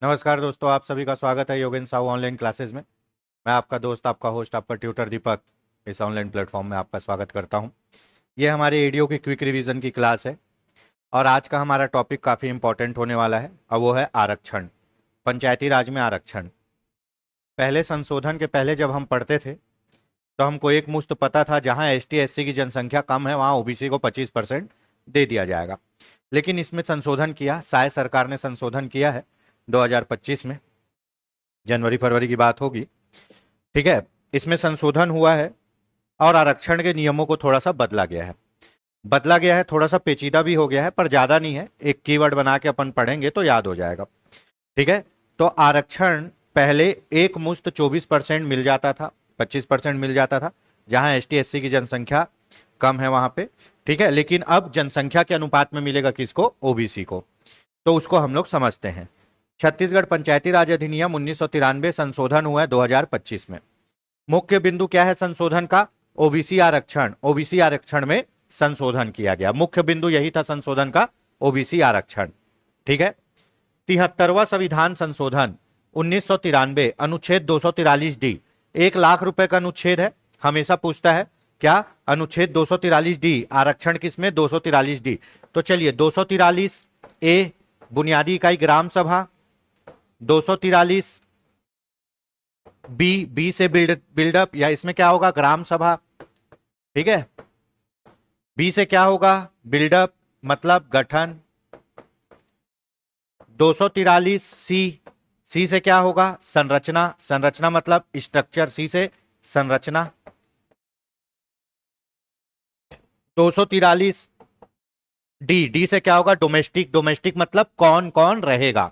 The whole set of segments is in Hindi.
नमस्कार दोस्तों, आप सभी का स्वागत है योगेंद्र साहू ऑनलाइन क्लासेस में। मैं आपका दोस्त, आपका होस्ट, आपका ट्यूटर दीपक इस ऑनलाइन प्लेटफॉर्म में आपका स्वागत करता हूं। ये हमारे एडीओ की क्विक रिवीजन की क्लास है और आज का हमारा टॉपिक काफ़ी इंपॉर्टेंट होने वाला है और वो है आरक्षण, पंचायती राज में आरक्षण। पहले संशोधन के पहले जब हम पढ़ते थे तो हमको एक मुश्त पता था, जहां एसटी एससी की जनसंख्या कम है वहां ओबीसी को 25% दे दिया जाएगा। लेकिन इसमें संशोधन किया, साय सरकार ने संशोधन किया है 2025 में, जनवरी फरवरी की बात होगी। ठीक है, इसमें संशोधन हुआ है और आरक्षण के नियमों को थोड़ा सा बदला गया है, थोड़ा सा पेचीदा भी हो गया है पर ज्यादा नहीं है। एक कीवर्ड बना के अपन पढ़ेंगे तो याद हो जाएगा। ठीक है, तो आरक्षण पहले एक मुश्त 24% मिल जाता था, 25% मिल जाता था जहां एसटी एससी की जनसंख्या कम है वहां पे। ठीक है, लेकिन अब जनसंख्या के अनुपात में मिलेगा किसको? ओबीसी को। तो उसको हम लोग समझते हैं। छत्तीसगढ़ पंचायती राज अधिनियम 1993 संशोधन हुआ है 2025 में। मुख्य बिंदु क्या है संशोधन का? ओबीसी आरक्षण। ओबीसी आरक्षण में संशोधन किया गया, मुख्य बिंदु यही था संशोधन का, ओबीसी आरक्षण। ठीक है, 73वां संविधान संशोधन 1993, अनुच्छेद 243D। 1 लाख रुपए का अनुच्छेद है, हमेशा पूछता है क्या? अनुच्छेद 243D, आरक्षण किसमें? 243D। तो चलिए 243A बुनियादी इकाई ग्राम सभा, 243 बी से बिल्डअप, या इसमें क्या होगा? ग्राम सभा। ठीक है, बी से क्या होगा? बिल्डअप मतलब गठन। 243 सी से क्या होगा? संरचना। संरचना मतलब स्ट्रक्चर, सी से संरचना। 243 डी से क्या होगा? डोमेस्टिक। डोमेस्टिक मतलब कौन कौन रहेगा,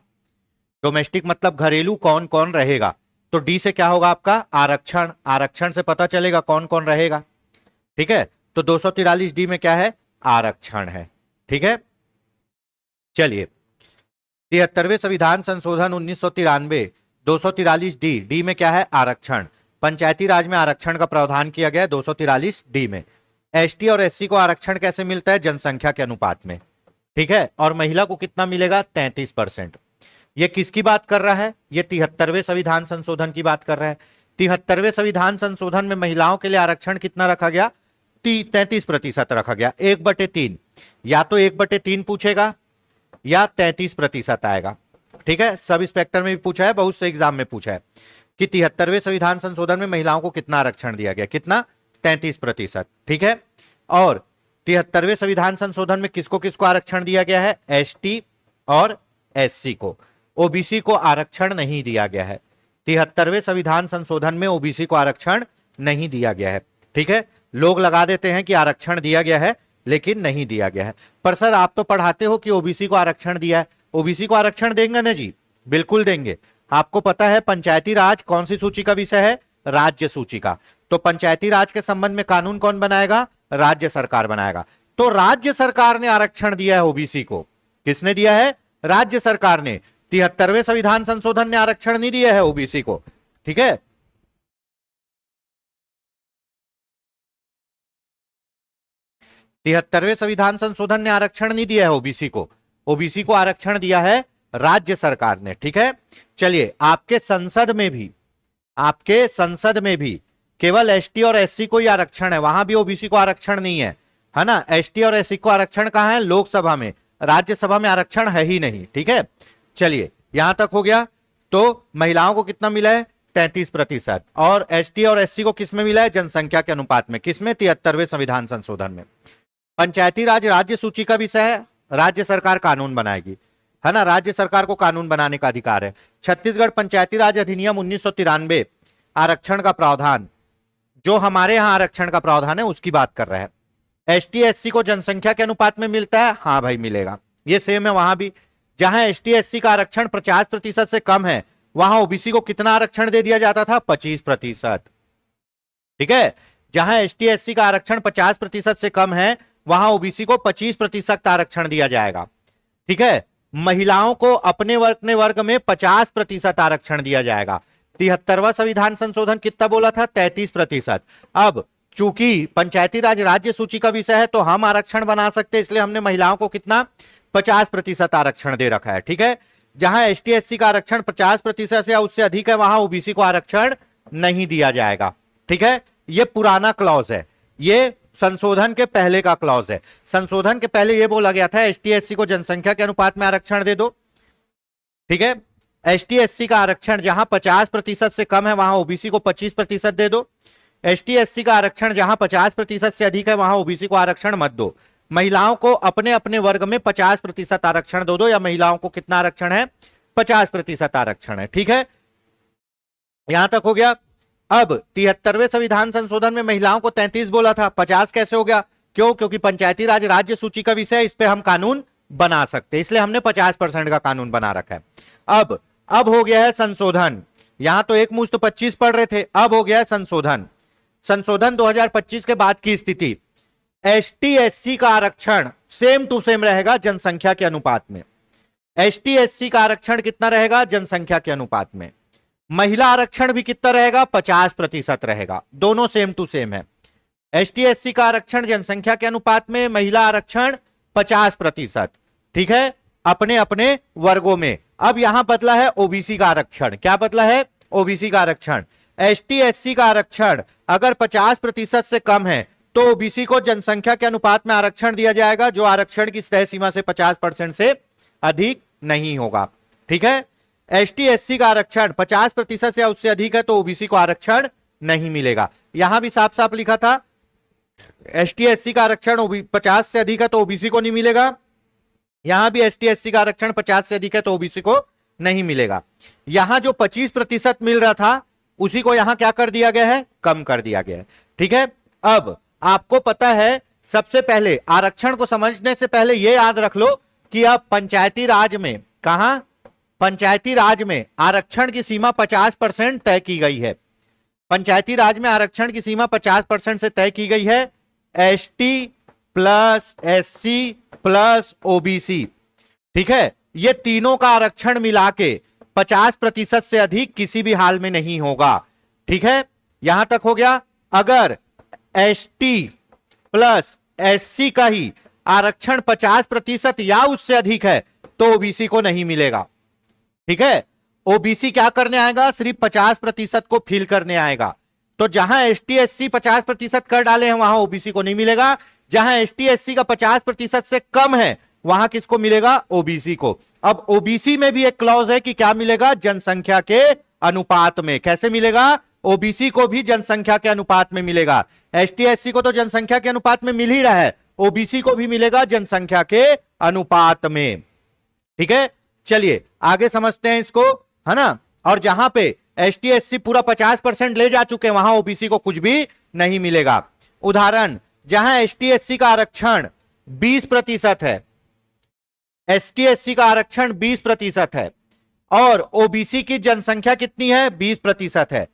डोमेस्टिक मतलब घरेलू, कौन कौन रहेगा। तो डी से क्या होगा आपका? आरक्षण। आरक्षण से पता चलेगा कौन कौन रहेगा। ठीक है, तो 243D में क्या है? आरक्षण है। ठीक है, चलिए 73वें संविधान संशोधन 1993, 243D। डी में क्या है? आरक्षण। पंचायती राज में आरक्षण का प्रावधान किया गया 243D में। एसटी और एससी को आरक्षण कैसे मिलता है? जनसंख्या के अनुपात में। ठीक है, और महिला को कितना मिलेगा? 33%। ये किसकी बात कर रहा है? ये 73वें संविधान संशोधन की बात कर रहा है। 73वें संविधान संशोधन में महिलाओं के लिए आरक्षण कितना रखा गया? 33% रखा गया, 1/3। या तो 1/3 पूछेगा या 33% आएगा। ठीक है, सब इंस्पेक्टर में भी पूछा है, बहुत से एग्जाम में पूछा है कि 73वें संविधान संशोधन में महिलाओं को कितना आरक्षण दिया गया? कितना? 33%। ठीक है, और 73वें संविधान संशोधन में किसको किसको आरक्षण दिया गया है? एसटी और एससी को। ओबीसी को आरक्षण नहीं दिया गया है। 73वें संविधान संशोधन में ओबीसी को आरक्षण नहीं दिया गया है। ठीक है, लोग लगा देते हैं कि आरक्षण दिया गया है लेकिन नहीं दिया गया है। पर सर आप तो पढ़ाते हो कि ओबीसी को आरक्षण दिया है। ओबीसी को आरक्षण देंगे ना जी? बिल्कुल देंगे। आपको पता है पंचायती राज कौन सी सूची का विषय है? राज्य सूची का। तो पंचायती राज के संबंध में कानून कौन बनाएगा? राज्य सरकार बनाएगा। तो राज्य सरकार ने आरक्षण दिया है ओबीसी को। किसने दिया है? राज्य सरकार ने। 73वें संविधान संशोधन ने आरक्षण नहीं दिया है ओबीसी को। ठीक है, तिहत्तरवें संविधान संशोधन ने आरक्षण नहीं दिया है ओबीसी को। ओबीसी को आरक्षण दिया है राज्य सरकार ने। ठीक है, चलिए आपके संसद में भी केवल एसटी और एससी को ही आरक्षण है, वहां भी ओबीसी को आरक्षण नहीं है ना? एसटी और एससी को आरक्षण कहां है? लोकसभा में। राज्यसभा में आरक्षण है ही नहीं। ठीक है, चलिए यहां तक हो गया। तो महिलाओं को कितना मिला है? 33%। और एसटी और एससी को किसमें मिला है? जनसंख्या के अनुपात में। किसमें? 73वें संविधान संशोधन में। पंचायती राज राज्य सूची का विषय है, राज्य सरकार कानून बनाएगी, है ना? राज्य सरकार को कानून बनाने का अधिकार है। छत्तीसगढ़ पंचायती राज अधिनियम 1993, आरक्षण का प्रावधान, जो हमारे यहां आरक्षण का प्रावधान है उसकी बात कर रहा है। एसटी एससी को जनसंख्या के अनुपात में मिलता है? हाँ भाई मिलेगा, ये सेम है वहां भी। जहां एसटी एससी का आरक्षण 50% से कम है वहां ओबीसी को कितना आरक्षण दे दिया जाता था? 25%। ठीक है, जहां एसटी एससी का आरक्षण 50% से कम है वहां ओबीसी को 25% आरक्षण दिया जाएगा। ठीक है, महिलाओं को अपने वर्ग में 50% आरक्षण दिया जाएगा। 73वां संविधान संशोधन कितना बोला था? 33%। अब चूंकि पंचायती राज राज्य सूची का विषय है तो हम आरक्षण बना सकते, इसलिए हमने महिलाओं को कितना? 50% आरक्षण दे रखा है। ठीक है, जहां एसटी एससी का आरक्षण 50% या उससे अधिक है वहां ओबीसी को आरक्षण नहीं दिया जाएगा। ठीक है, ये पुराना क्लॉज है, ये संशोधन के पहले का क्लॉज है। संशोधन के पहले यह बोला गया था एसटी एससी को जनसंख्या के अनुपात में आरक्षण दे दो। ठीक है, एसटी एससी का आरक्षण जहां 50% से कम है वहां ओबीसी को 25% दे दो। एसटी एससी का आरक्षण जहां 50% से अधिक है वहां ओबीसी को आरक्षण मत दो। महिलाओं को अपने अपने वर्ग में 50% आरक्षण दो या महिलाओं को कितना आरक्षण है? 50% आरक्षण है। ठीक है, यहां तक हो गया। अब 73वें संविधान संशोधन में महिलाओं को 33 बोला था, 50 कैसे हो गया? क्यों? क्योंकि पंचायती राज राज्य सूची का विषय, इस पे हम कानून बना सकते, इसलिए हमने 50% का कानून बना रखा है। अब हो गया है संशोधन। यहां तो एक मुश्त 25 पढ़ रहे थे, अब हो गया है संशोधन। संशोधन 2025 के बाद की स्थिति, एसटी एससी का आरक्षण सेम टू सेम रहेगा जनसंख्या के अनुपात में। एसटी एससी का आरक्षण कितना रहेगा? जनसंख्या के अनुपात में। महिला आरक्षण भी कितना रहेगा? 50% रहेगा, दोनों सेम टू सेम है। एसटी एससी का आरक्षण जनसंख्या के अनुपात में, महिला आरक्षण 50%। ठीक है, अपने अपने वर्गों में। अब यहां बदला है ओबीसी का आरक्षण। क्या बदला है? ओबीसी का आरक्षण। एसटी एससी का आरक्षण अगर 50% से कम है तो ओबीसी को जनसंख्या के अनुपात में आरक्षण दिया जाएगा, जो आरक्षण की तय सीमा से 50% से अधिक नहीं होगा। ठीक है, एसटी एससी का आरक्षण 50% से उससे अधिक है तो ओबीसी को आरक्षण नहीं मिलेगा। यहां भी साफ साफ लिखा था एसटी एससी का आरक्षण 50 से अधिक है तो ओबीसी को नहीं मिलेगा। यहां भी एसटी एससी का आरक्षण 50 से अधिक है तो ओबीसी को नहीं मिलेगा। यहां जो 25% मिल रहा था उसी को यहां क्या कर दिया गया है? कम कर दिया गया है। ठीक है, अब आपको पता है, सबसे पहले आरक्षण को समझने से पहले यह याद रख लो कि अब पंचायती राज में, कहां? पंचायती राज में आरक्षण की सीमा 50% तय की गई है। पंचायती राज में आरक्षण की सीमा 50% से तय की गई है। ST plus SC plus OBC, ठीक है, ये तीनों का आरक्षण मिला के 50% से अधिक किसी भी हाल में नहीं होगा। ठीक है, यहां तक हो गया। अगर एसटी प्लस एससी का ही आरक्षण 50% या उससे अधिक है तो ओबीसी को नहीं मिलेगा। ठीक है, ओबीसी क्या करने आएगा? सिर्फ 50% को फिल करने आएगा। तो जहां एसटी एससी 50% कर डाले हैं वहां ओबीसी को नहीं मिलेगा। जहां एसटी एससी का 50% से कम है वहां किसको मिलेगा? ओबीसी को। अब ओबीसी में भी एक क्लॉज है कि क्या मिलेगा? जनसंख्या के अनुपात में। कैसे मिलेगा? ओबीसी को भी जनसंख्या के अनुपात में मिलेगा। एसटी एससी को तो जनसंख्या के अनुपात में मिल ही रहा है, ओबीसी को भी मिलेगा जनसंख्या के अनुपात में। ठीक है, चलिए आगे समझते हैं इसको, है ना। और जहां पे एसटी एससी पूरा 50% ले जा चुके हैं वहां ओबीसी को कुछ भी नहीं मिलेगा। उदाहरण, जहां एसटी एससी का आरक्षण 20% है, एसटी एससी का आरक्षण 20% है और ओबीसी की जनसंख्या कितनी है? 20% है,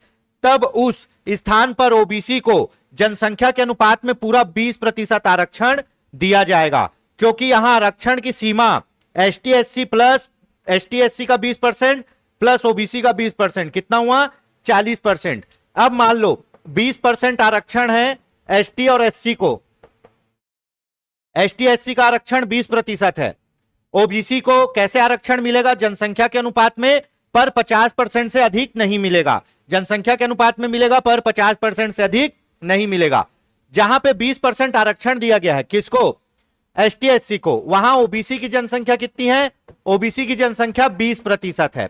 तब उस स्थान पर ओबीसी को जनसंख्या के अनुपात में पूरा 20% आरक्षण दिया जाएगा, क्योंकि यहां आरक्षण की सीमा ST SC plus ST SC का 20% प्लस ओबीसी का 20%, कितना हुआ? 40%। अब मान लो 20% आरक्षण है एसटी और एससी को, एसटी एससी का आरक्षण 20% है, ओबीसी को कैसे आरक्षण मिलेगा? जनसंख्या के अनुपात में, पर 50% से अधिक नहीं मिलेगा। जनसंख्या के अनुपात में मिलेगा पर 50% से अधिक नहीं मिलेगा। जहां पे 20% आरक्षण दिया गया है किसको? एसटी एससी को, वहां ओबीसी की जनसंख्या कितनी है? ओबीसी की जनसंख्या 20% है।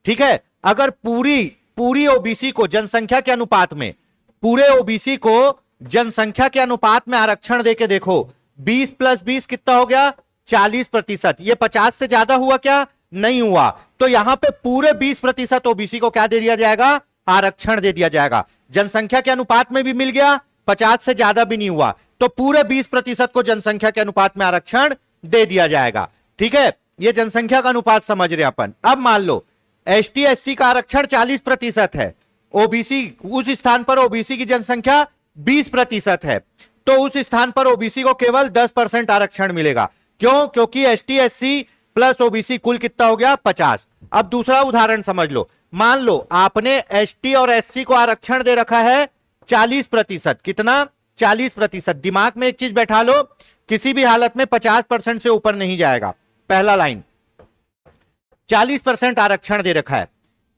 ठीक है, अगर पूरी ओबीसी को जनसंख्या के अनुपात में, पूरे ओबीसी को जनसंख्या के अनुपात में आरक्षण देके देखो, 20 + 20 कितना हो गया? 40%। ये 50 से ज्यादा हुआ क्या? नहीं हुआ। तो यहां पे पूरे 20% ओबीसी को क्या दे दिया जाएगा? आरक्षण दे दिया जाएगा। जनसंख्या के अनुपात में भी मिल गया, 50 से ज्यादा भी नहीं हुआ, तो पूरे 20% को जनसंख्या के अनुपात में आरक्षण दे दिया जाएगा। ठीक है, ये जनसंख्या का अनुपात समझ रहे अपन। अब मान लो एसटी एससी का आरक्षण 40% है, ओबीसी उस स्थान पर ओबीसी की जनसंख्या 20% है, तो उस स्थान पर ओबीसी को केवल 10% आरक्षण मिलेगा। क्यों? क्योंकि एसटी एससी प्लस ओबीसी कुल कितना हो गया? 50। अब दूसरा उदाहरण समझ लो। मान लो आपने एसटी और एससी को आरक्षण दे रखा है 40%। कितना? 40%। दिमाग में एक चीज बैठा लो, किसी भी हालत में 50% से ऊपर नहीं जाएगा। पहला लाइन, 40% आरक्षण दे रखा है।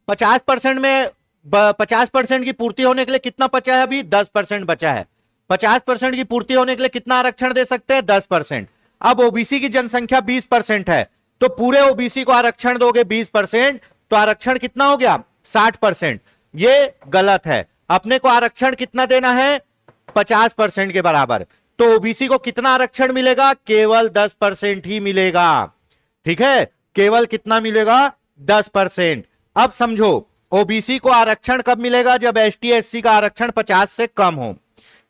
50% में 50% की पूर्ति होने के लिए कितना बचा है? अभी 10% बचा है। 50% की पूर्ति होने के लिए कितना आरक्षण दे सकते हैं? 10%। अब ओबीसी की जनसंख्या 20% है, तो पूरे ओबीसी को आरक्षण दोगे 20%, तो आरक्षण कितना हो गया? 60%। ये गलत है। अपने को आरक्षण कितना देना है? 50% के बराबर। तो ओबीसी को कितना आरक्षण मिलेगा? केवल 10% ही मिलेगा। ठीक है, केवल कितना मिलेगा? 10%। अब समझो, ओबीसी को आरक्षण कब मिलेगा? जब एसटी एससी का आरक्षण 50 से कम हो।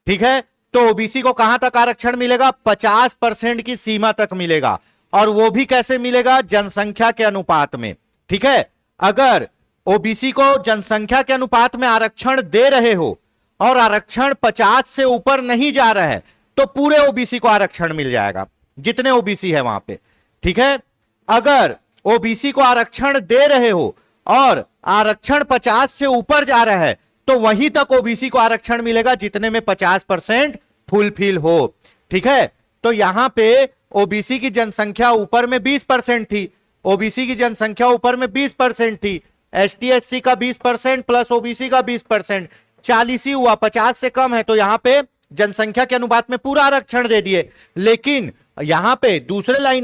ठीक है, तो ओबीसी को कहां तक आरक्षण मिलेगा? 50% की सीमा तक मिलेगा। और वो भी कैसे मिलेगा? जनसंख्या के अनुपात में। ठीक है, अगर ओबीसी को जनसंख्या के अनुपात में आरक्षण दे रहे हो और आरक्षण 50 से ऊपर नहीं जा रहा है, तो पूरे ओबीसी को आरक्षण मिल जाएगा, जितने ओबीसी है वहां पे। ठीक है, अगर ओबीसी को आरक्षण दे रहे हो और आरक्षण 50 से ऊपर जा रहा है, तो वहीं तक ओबीसी को आरक्षण मिलेगा जितने में 50% फुलफिल हो। ठीक है, तो यहां पे ओबीसी की जनसंख्या ऊपर में 20% थी, ओबीसी की जनसंख्या ऊपर में 20% थी, एसटी एससी का 20% प्लस ओबीसी का 20%, 40 ही हुआ, 50 से कम है, तो यहां पे जनसंख्या के अनुपात में पूरा आरक्षण दे दिए। लेकिन यहां पे दूसरे लाइन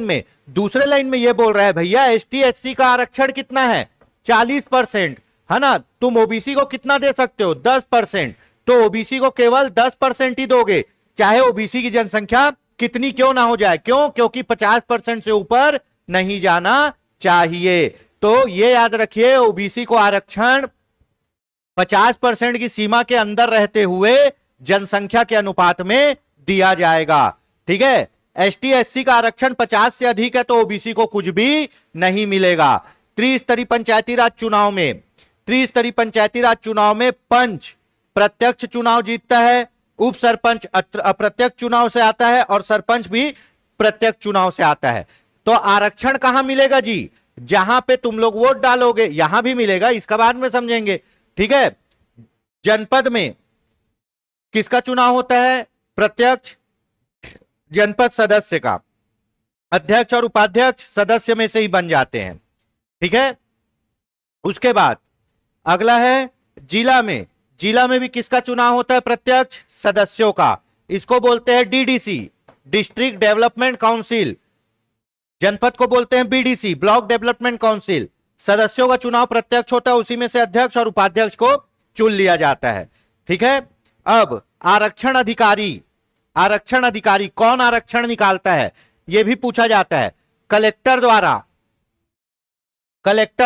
में यह बोल रहा है, भैया एसटी एससी का आरक्षण कितना है? 40%, है ना? तुम ओबीसी को कितना दे सकते हो? 10%। तो ओबीसी को केवल 10% ही दोगे, चाहे ओबीसी की जनसंख्या कितनी क्यों ना हो जाए। क्यों? क्योंकि 50% से ऊपर नहीं जाना चाहिए। तो ये याद रखिए, ओबीसी को आरक्षण 50% की सीमा के अंदर रहते हुए जनसंख्या के अनुपात में दिया जाएगा। ठीक है, एसटी एससी का आरक्षण 50 से अधिक है तो ओबीसी को कुछ भी नहीं मिलेगा। त्रिस्तरीय पंचायती राज चुनाव में पंच प्रत्यक्ष चुनाव जीतता है, उप सरपंच अप्रत्यक्ष चुनाव से आता है और सरपंच भी प्रत्यक्ष चुनाव से आता है। तो आरक्षण कहां मिलेगा जी? जहां पे तुम लोग वोट डालोगे, यहां भी मिलेगा, इसका बाद में समझेंगे। ठीक है, जनपद में किसका चुनाव होता है? प्रत्यक्ष। जनपद सदस्य का, अध्यक्ष और उपाध्यक्ष सदस्य में से ही बन जाते हैं। ठीक है, उसके बाद अगला है जिला में भी किसका चुनाव होता है? प्रत्यक्ष सदस्यों का। इसको बोलते हैं डीडीसी, डिस्ट्रिक्ट डेवलपमेंट काउंसिल। जनपद को बोलते हैं बीडीसी, ब्लॉक डेवलपमेंट काउंसिल। सदस्यों का चुनाव प्रत्यक्ष होता है, उसी में से अध्यक्ष और उपाध्यक्ष को चुन लिया जाता है। ठीक है, अब आरक्षण अधिकारी कौन आरक्षण निकालता है? यह भी पूछा जाता है। कलेक्टर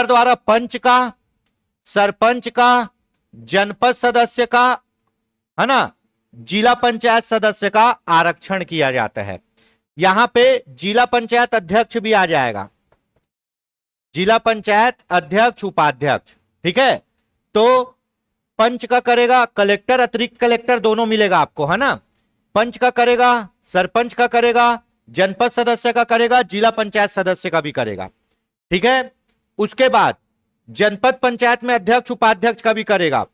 द्वारा पंच का, सरपंच का, जनपद सदस्य का, है ना, जिला पंचायत सदस्य का आरक्षण किया जाता है। यहां पे जिला पंचायत अध्यक्ष भी आ जाएगा, जिला पंचायत अध्यक्ष उपाध्यक्ष। ठीक है, तो पंच का करेगा कलेक्टर, अतिरिक्त कलेक्टर दोनों मिलेगा आपको, है ना। पंच का करेगा, सरपंच का करेगा, जनपद सदस्य का करेगा, जिला पंचायत सदस्य का भी करेगा। ठीक है, उसके बाद जनपद पंचायत में अध्यक्ष उपाध्यक्ष का भी करेगा।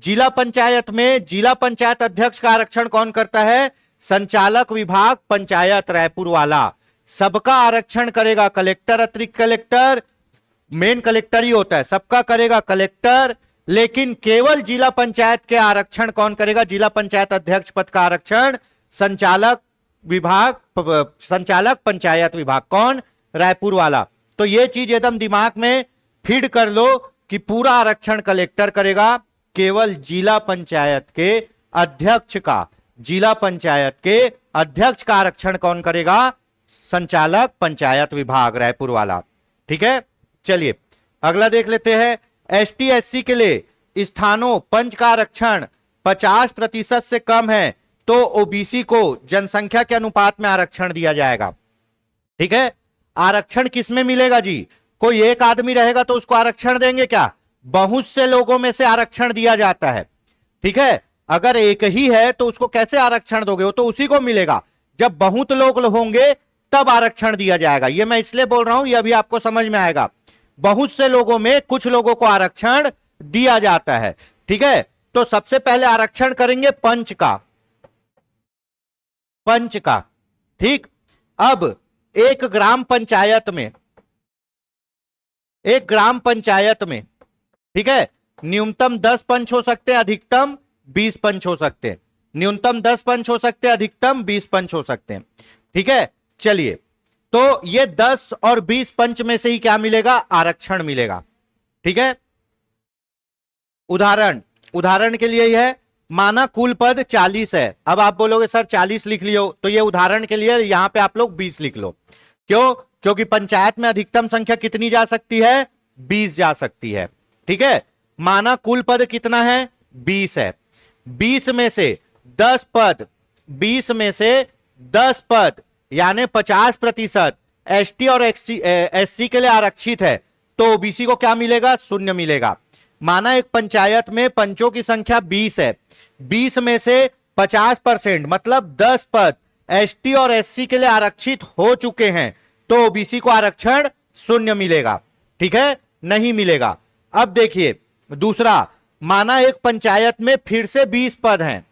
जिला पंचायत में जिला पंचायत अध्यक्ष का आरक्षण कौन करता है? संचालक विभाग पंचायत रायपुर वाला। सबका आरक्षण करेगा कलेक्टर, अतिरिक्त कलेक्टर, मेन कलेक्टर ही होता है, सबका करेगा कलेक्टर। लेकिन केवल जिला पंचायत के आरक्षण कौन करेगा? जिला पंचायत अध्यक्ष पद का आरक्षण संचालक पंचायत विभाग। कौन? रायपुर वाला। तो ये चीज एकदम दिमाग में फीड कर लो कि पूरा आरक्षण कलेक्टर करेगा, केवल जिला पंचायत के अध्यक्ष का आरक्षण कौन करेगा? संचालक पंचायत विभाग रायपुर वाला। ठीक है, चलिए अगला देख लेते हैं। एसटी एससी के लिए स्थानों पंच का आरक्षण 50% से कम है तो ओबीसी को जनसंख्या के अनुपात में आरक्षण दिया जाएगा। ठीक है, आरक्षण किसमें मिलेगा जी? कोई एक आदमी रहेगा तो उसको आरक्षण देंगे क्या? बहुत से लोगों में से आरक्षण दिया जाता है। ठीक है, अगर एक ही है तो उसको कैसे आरक्षण दोगे? वो तो उसी को मिलेगा। जब बहुत लोग होंगे तब आरक्षण दिया जाएगा। ये मैं इसलिए बोल रहा हूं, ये अभी आपको समझ में आएगा। बहुत से लोगों में कुछ लोगों को आरक्षण दिया जाता है। ठीक है, तो सबसे पहले आरक्षण करेंगे पंच का। ठीक, अब एक ग्राम पंचायत एक ग्राम पंचायत में, ठीक है, न्यूनतम 10 पंच हो सकते हैं, अधिकतम 20 पंच हो सकते हैं। न्यूनतम 10 पंच हो सकते हैं, अधिकतम 20 पंच हो सकते हैं। ठीक है, चलिए, तो ये 10 और 20 पंच में से ही क्या मिलेगा? आरक्षण मिलेगा। ठीक है, उदाहरण के लिए यह है, माना कुल पद 40 है। अब आप बोलोगे सर 40 लिख लियो, तो ये उदाहरण के लिए यहां पे आप लोग 20 लिख लो। क्यों? क्योंकि पंचायत में अधिकतम संख्या कितनी जा सकती है? 20 जा सकती है। ठीक है, माना कुल पद कितना है? 20 है। 20 में से 10 पद, 20 में से 10 पद यानी 50% एसटी और एससी के लिए आरक्षित है, तो ओबीसी को क्या मिलेगा? शून्य मिलेगा। माना एक पंचायत में पंचों की संख्या 20 है, 20 में से 50% मतलब 10 पद एसटी और एससी के लिए आरक्षित हो चुके हैं, तो ओबीसी को आरक्षण शून्य मिलेगा। ठीक है, नहीं मिलेगा। अब देखिए दूसरा, माना एक पंचायत में फिर से 20 पद हैं।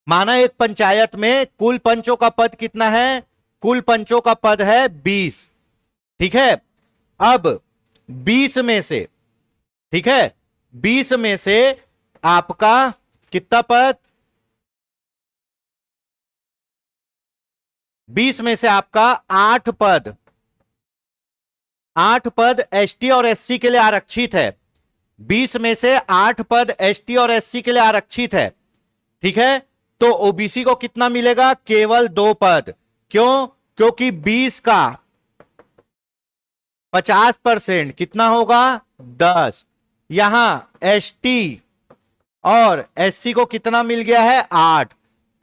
माना एक पंचायत में कुल पंचों का पद कितना है? कुल पंचों का पद है 20। ठीक है, अब 20 में से, ठीक है, 20 में से आपका कितना पद? 20 में से आपका 8 पद, 8 पद एसटी और एससी के लिए आरक्षित है। 20 में से 8 पद एसटी और एससी के लिए आरक्षित है। ठीक है, तो ओबीसी को कितना मिलेगा? केवल 2 पद। क्यों? क्योंकि 20 का 50% कितना होगा? 10। यहां एसटी और एससी को कितना मिल गया है? 8।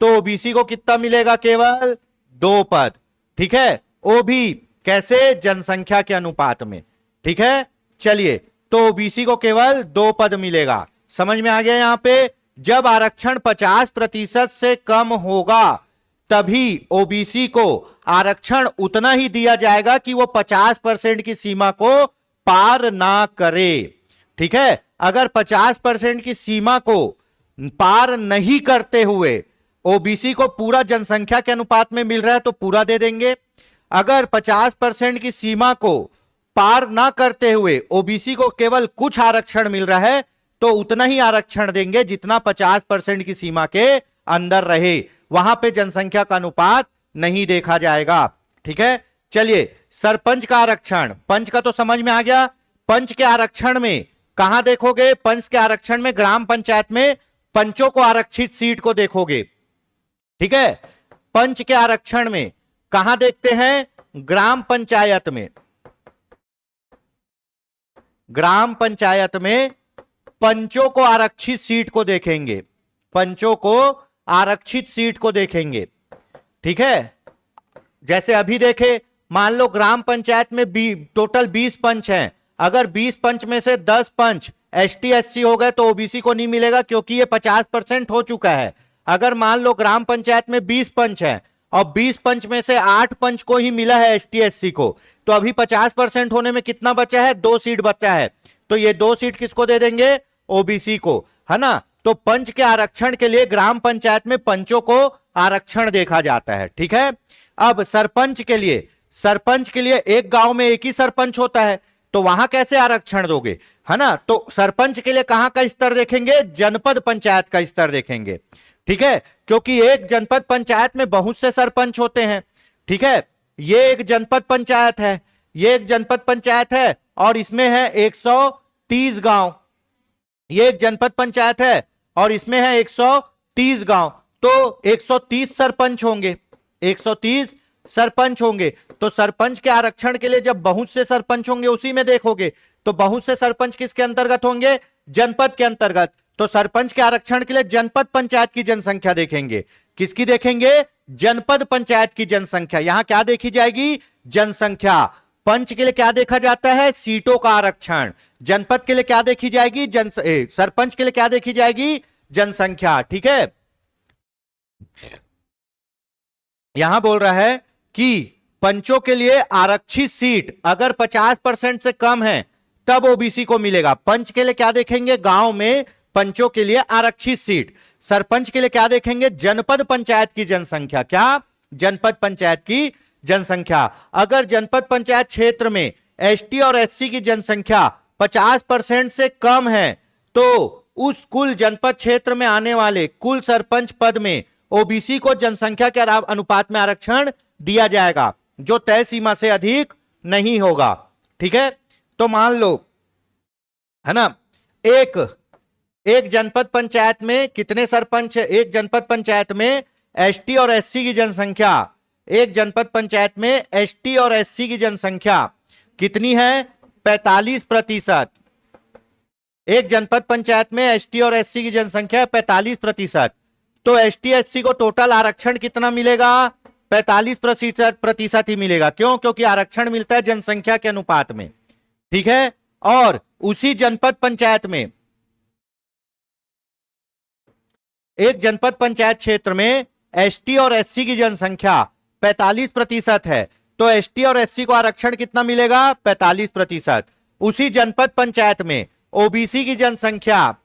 तो ओबीसी को कितना मिलेगा? केवल 2 पद। ठीक है, वो भी कैसे? जनसंख्या के अनुपात में। ठीक है, चलिए, तो ओबीसी को केवल 2 पद मिलेगा। समझ में आ गया? यहां पे जब आरक्षण 50% से कम होगा तभी ओबीसी को आरक्षण उतना ही दिया जाएगा कि वो 50% की सीमा को पार ना करे। ठीक है, अगर 50% की सीमा को पार नहीं करते हुए ओबीसी को पूरा जनसंख्या के अनुपात में मिल रहा है तो पूरा दे देंगे। अगर 50% की सीमा को पार ना करते हुए ओबीसी को केवल कुछ आरक्षण मिल रहा है तो उतना ही आरक्षण देंगे जितना 50% की सीमा के अंदर रहे। वहां पे जनसंख्या का अनुपात नहीं देखा जाएगा। ठीक है, चलिए, सरपंच का आरक्षण, पंच का तो समझ में आ गया। पंच के आरक्षण में कहां देखोगे? पंच के आरक्षण में ग्राम पंचायत में पंचों को आरक्षित सीट को देखोगे। ठीक है, पंच के आरक्षण में कहां देखते हैं? ग्राम पंचायत में। ग्राम पंचायत में पंचों को आरक्षित सीट को देखेंगे, पंचों को आरक्षित सीट को देखेंगे। ठीक है, जैसे अभी देखे, मान लो ग्राम पंचायत में टोटल 20 पंच हैं। अगर 20 पंच में से 10 पंच एसटी एससी हो गए तो ओबीसी को नहीं मिलेगा क्योंकि ये 50% हो चुका है। अगर मान लो ग्राम पंचायत में 20 पंच हैं और 20 पंच में से 8 पंच को ही मिला है एसटी एससी को, तो अभी 50% होने में कितना बचा है? 2 सीट बचा है। तो ये 2 सीट किसको दे देंगे? ओबीसी को, है ना। तो पंच के आरक्षण के लिए ग्राम पंचायत में पंचों को आरक्षण देखा जाता है। ठीक है, अब सरपंच के लिए, सरपंच के लिए एक गांव में एक ही सरपंच होता है, तो वहां कैसे आरक्षण दोगे, है ना। तो सरपंच के लिए कहां का स्तर देखेंगे? जनपद पंचायत का स्तर देखेंगे। ठीक है, क्योंकि एक जनपद पंचायत में बहुत से सरपंच होते हैं। ठीक है, ये एक जनपद पंचायत है, ये एक जनपद पंचायत है और इसमें है 130 गांव। ये एक जनपद पंचायत है और इसमें है 130 गांव, तो 130 सरपंच होंगे, 130 सरपंच होंगे। तो सरपंच के आरक्षण के लिए जब बहुत से सरपंच होंगे उसी में देखोगे, तो बहुत से सरपंच किसके अंतर्गत होंगे? जनपद के अंतर्गत। तो सरपंच के आरक्षण के लिए जनपद पंचायत की जनसंख्या देखेंगे। किसकी देखेंगे? जनपद पंचायत की जनसंख्या। यहां क्या देखी जाएगी? जनसंख्या। पंच के लिए क्या देखा जाता है? सीटों का आरक्षण। जनपद के लिए क्या देखी जाएगी? सरपंच के लिए क्या देखी जाएगी? जनसंख्या। ठीक है, यहां बोल रहा है कि पंचों के लिए आरक्षित सीट अगर 50% से कम है तब ओबीसी को मिलेगा। पंच के लिए क्या देखेंगे? गांव में पंचों के लिए आरक्षित सीट। सरपंच के लिए क्या देखेंगे? जनपद पंचायत की जनसंख्या। क्या? जनपद पंचायत की जनसंख्या। अगर जनपद पंचायत क्षेत्र में एसटी और एससी की जनसंख्या 50% से कम है तो उस कुल जनपद क्षेत्र में आने वाले कुल सरपंच पद में ओबीसी को जनसंख्या के अनुपात में आरक्षण दिया जाएगा जो तय सीमा से अधिक नहीं होगा। ठीक है, तो मान लो, है ना, एक जनपद पंचायत में कितने सरपंच है? एक जनपद पंचायत में एसटी और एससी की जनसंख्या, एक जनपद पंचायत में एसटी और एससी की जनसंख्या कितनी है? 45%। एक जनपद पंचायत में एसटी और एससी की जनसंख्या 45%। तो एसटी एससी को टोटल आरक्षण कितना मिलेगा? 45% ही मिलेगा। क्यों? क्योंकि आरक्षण मिलता है जनसंख्या के अनुपात में। ठीक है, और उसी जनपद पंचायत में, एक जनपद पंचायत क्षेत्र में एसटी और एससी की जनसंख्या 45% है तो एसटी और एससी को आरक्षण कितना मिलेगा? 45%। उसी जनपद पंचायत में ओबीसी की जनसंख्या,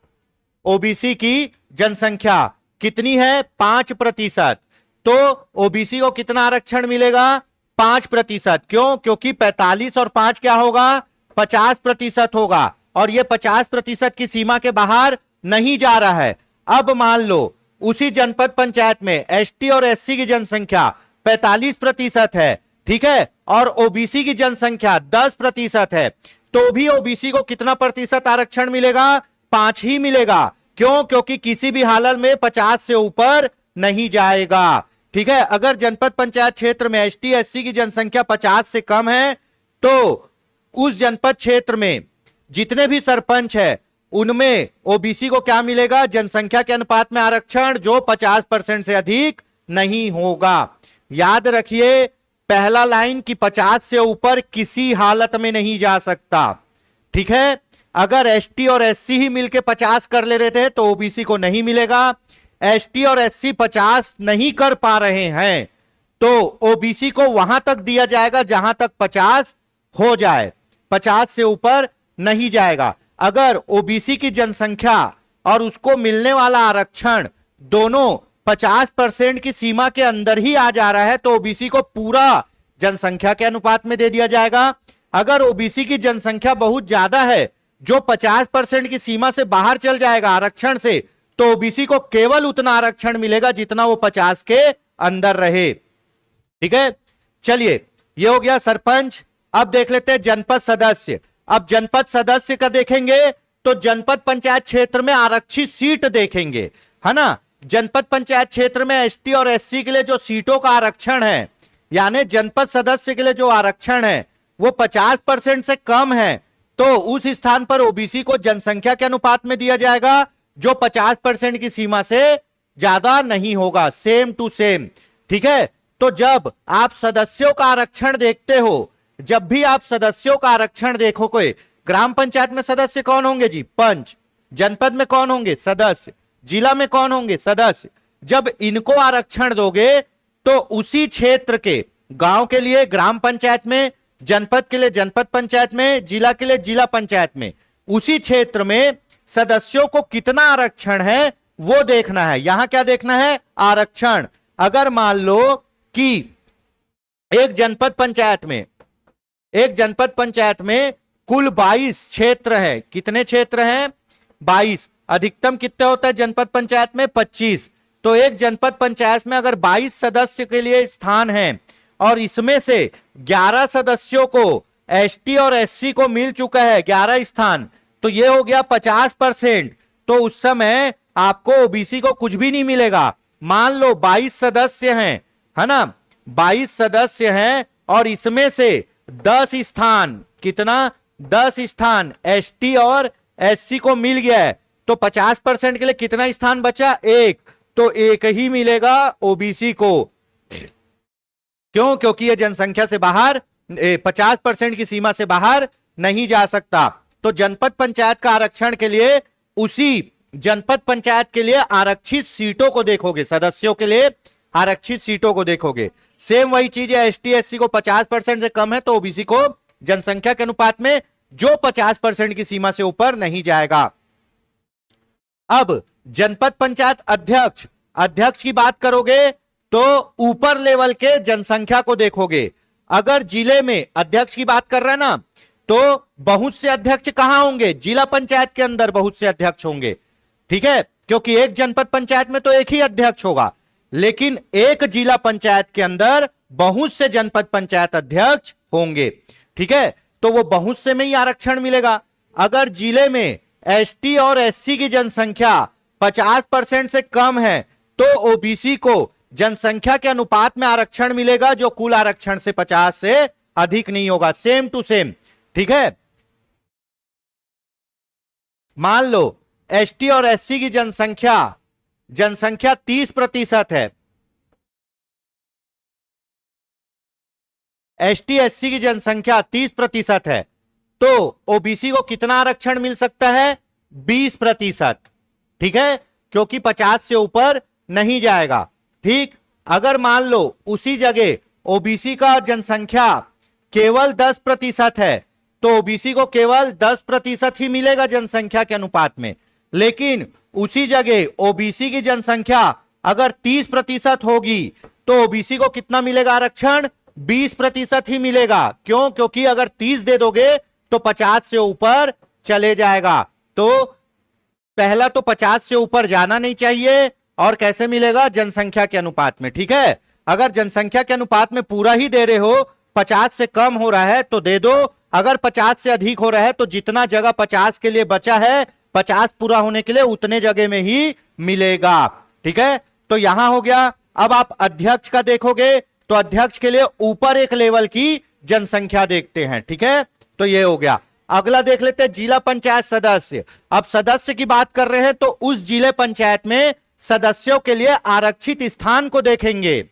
ओबीसी की जनसंख्या कितनी है? 5%। तो ओबीसी को कितना आरक्षण मिलेगा? 5%। क्यों? क्योंकि 45 और 5 क्या होगा? 50% होगा और यह 50% की सीमा के बाहर नहीं जा रहा है। अब मान लो उसी जनपद पंचायत में एसटी और एससी की जनसंख्या 45% है, ठीक है, और ओबीसी की जनसंख्या 10% है, तो भी ओबीसी को कितना प्रतिशत आरक्षण मिलेगा? 5 ही मिलेगा। क्यों? क्योंकि किसी भी हालत में 50 से ऊपर नहीं जाएगा। ठीक है, अगर जनपद पंचायत क्षेत्र में एसटी एससी की जनसंख्या 50 से कम है तो उस जनपद क्षेत्र में जितने भी सरपंच है उनमें ओबीसी को क्या मिलेगा? जनसंख्या के अनुपात में आरक्षण जो 50% से अधिक नहीं होगा। याद रखिए पहला लाइन की 50 से ऊपर किसी हालत में नहीं जा सकता। ठीक है, अगर एसटी और एससी ही मिलके 50 कर ले रहे थे तो ओबीसी को नहीं मिलेगा। एसटी और एससी 50 नहीं कर पा रहे हैं तो ओबीसी को वहां तक दिया जाएगा जहां तक 50 हो जाए, 50 से ऊपर नहीं जाएगा। अगर ओबीसी की जनसंख्या और उसको मिलने वाला आरक्षण दोनों 50% की सीमा के अंदर ही आ जा रहा है तो ओबीसी को पूरा जनसंख्या के अनुपात में दे दिया जाएगा। अगर ओबीसी की जनसंख्या बहुत ज्यादा है जो 50% की सीमा से बाहर चल जाएगा आरक्षण से, तो ओबीसी को केवल उतना आरक्षण मिलेगा जितना वो 50 के अंदर रहे। ठीक है, चलिए ये हो गया सरपंच। अब देख लेते हैं जनपद सदस्य। अब जनपद सदस्य का देखेंगे तो जनपद पंचायत क्षेत्र में आरक्षित सीट देखेंगे, है ना। जनपद पंचायत क्षेत्र में एसटी और एससी के लिए जो सीटों का आरक्षण है, यानी जनपद सदस्य के लिए जो आरक्षण है वो 50% से कम है तो उस स्थान पर ओबीसी को जनसंख्या के अनुपात में दिया जाएगा जो 50% की सीमा से ज्यादा नहीं होगा, सेम टू सेम। ठीक है, तो जब आप सदस्यों का आरक्षण देखते हो, जब भी आप सदस्यों का आरक्षण देखोगे, ग्राम पंचायत में सदस्य कौन होंगे जी? पंच। जनपद में कौन होंगे? सदस्य। जिला में कौन होंगे? सदस्य। जब इनको आरक्षण दोगे तो उसी क्षेत्र के गांव के लिए ग्राम पंचायत में, जनपद के लिए जनपद पंचायत में, जिला के लिए जिला पंचायत में, उसी क्षेत्र में सदस्यों को कितना आरक्षण है वो देखना है। यहां क्या देखना है? आरक्षण। अगर मान लो कि एक जनपद पंचायत में कुल 22 क्षेत्र है, कितने क्षेत्र हैं? 22। अधिकतम कितने होता है जनपद पंचायत में? 25। तो एक जनपद पंचायत में अगर 22 सदस्य के लिए स्थान है और इसमें से 11 सदस्यों को एसटी और एससी को मिल चुका है 11 स्थान, तो ये हो गया 50%। तो उस समय आपको ओबीसी को कुछ भी नहीं मिलेगा। मान लो 22 सदस्य हैं, है ना, 22 सदस्य हैं और इसमें से 10 स्थान, कितना? 10 स्थान एसटी और एससी को मिल गया है तो 50% के लिए कितना स्थान बचा? 1। तो 1 ही मिलेगा ओबीसी को। क्यों? क्योंकि यह जनसंख्या से बाहर 50% की सीमा से बाहर नहीं जा सकता। तो जनपद पंचायत का आरक्षण के लिए उसी जनपद पंचायत के लिए आरक्षित सीटों को देखोगे, सदस्यों के लिए आरक्षित सीटों को देखोगे। सेम वही चीज है, एसटी एससी को 50% से कम है तो ओबीसी को जनसंख्या के अनुपात में जो 50% की सीमा से ऊपर नहीं जाएगा। अब जनपद पंचायत अध्यक्ष की बात करोगे तो ऊपर लेवल के जनसंख्या को देखोगे। अगर जिले में अध्यक्ष की बात कर रहे हैं ना, तो बहुत से अध्यक्ष कहां होंगे? जिला पंचायत के अंदर बहुत से अध्यक्ष होंगे, ठीक है, क्योंकि एक जनपद पंचायत में तो एक ही अध्यक्ष होगा, लेकिन एक जिला पंचायत के अंदर बहुत से जनपद पंचायत अध्यक्ष होंगे, ठीक है। तो वो बहुत से में ही आरक्षण मिलेगा। अगर जिले में एसटी और एससी की जनसंख्या 50% से कम है तो ओबीसी को जनसंख्या के अनुपात में आरक्षण मिलेगा, जो कुल आरक्षण से 50 से अधिक नहीं होगा, सेम टू सेम, ठीक है। मान लो एसटी और एससी की जनसंख्या 30% है, एसटी एससी की जनसंख्या 30% है, तो ओबीसी को कितना आरक्षण मिल सकता है? 20%, ठीक है, क्योंकि 50 से ऊपर नहीं जाएगा, ठीक। अगर मान लो उसी जगह ओबीसी का जनसंख्या केवल 10% है तो ओबीसी को केवल 10% ही मिलेगा जनसंख्या के अनुपात में, लेकिन उसी जगह ओबीसी की जनसंख्या अगर 30% होगी तो ओबीसी को कितना मिलेगा आरक्षण? 20% ही मिलेगा। क्यों? क्योंकि अगर 30 दे दोगे तो 50 से ऊपर चले जाएगा। तो पहला तो 50 से ऊपर जाना नहीं चाहिए, और कैसे मिलेगा? जनसंख्या के अनुपात में, ठीक है। अगर जनसंख्या के अनुपात में पूरा ही दे रहे हो, 50 से कम हो रहा है तो दे दो, अगर 50 से अधिक हो रहा है तो जितना जगह 50 के लिए बचा है, 50 पूरा होने के लिए उतने जगह में ही मिलेगा, ठीक है। तो यहां हो गया। अब आप अध्यक्ष का देखोगे तो अध्यक्ष के लिए ऊपर एक लेवल की जनसंख्या देखते हैं, ठीक है। तो ये हो गया। अगला देख लेते हैं जिला पंचायत सदस्य। अब सदस्य की बात कर रहे हैं तो उस जिले पंचायत में सदस्यों के लिए आरक्षित स्थान को देखेंगे,